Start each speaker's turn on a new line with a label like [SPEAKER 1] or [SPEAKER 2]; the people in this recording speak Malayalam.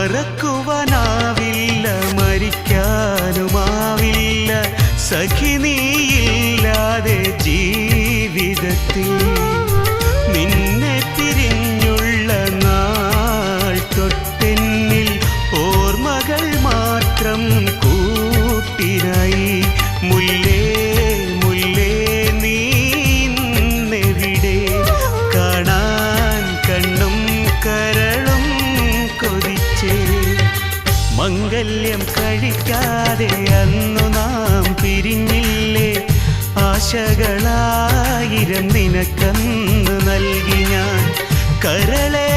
[SPEAKER 1] മറക്കുവാനാവില്ല മരിക്കാനുമാവില്ല സഖി നീയില്ലാതെ ജീവിതത്തിൽ നിന്നെ പിരിഞ്ഞുള്ള നാൾ തൊട്ടെന്നിൽ ഓർമ്മകൾ മാത്രം കൂട്ടിനായി മുല്ലേ മുല്ലേ നീന്നെവിടെ കാണാൻ കണ്ണും കരളും കൊതിച്ചേ മംഗല്യം കഴിക്കാതെ അന്നു നാം പിരിഞ്ഞില്ലേ ആശകളായിരം നിനക്കന്ന് നൽകി ഞാൻ കരളെ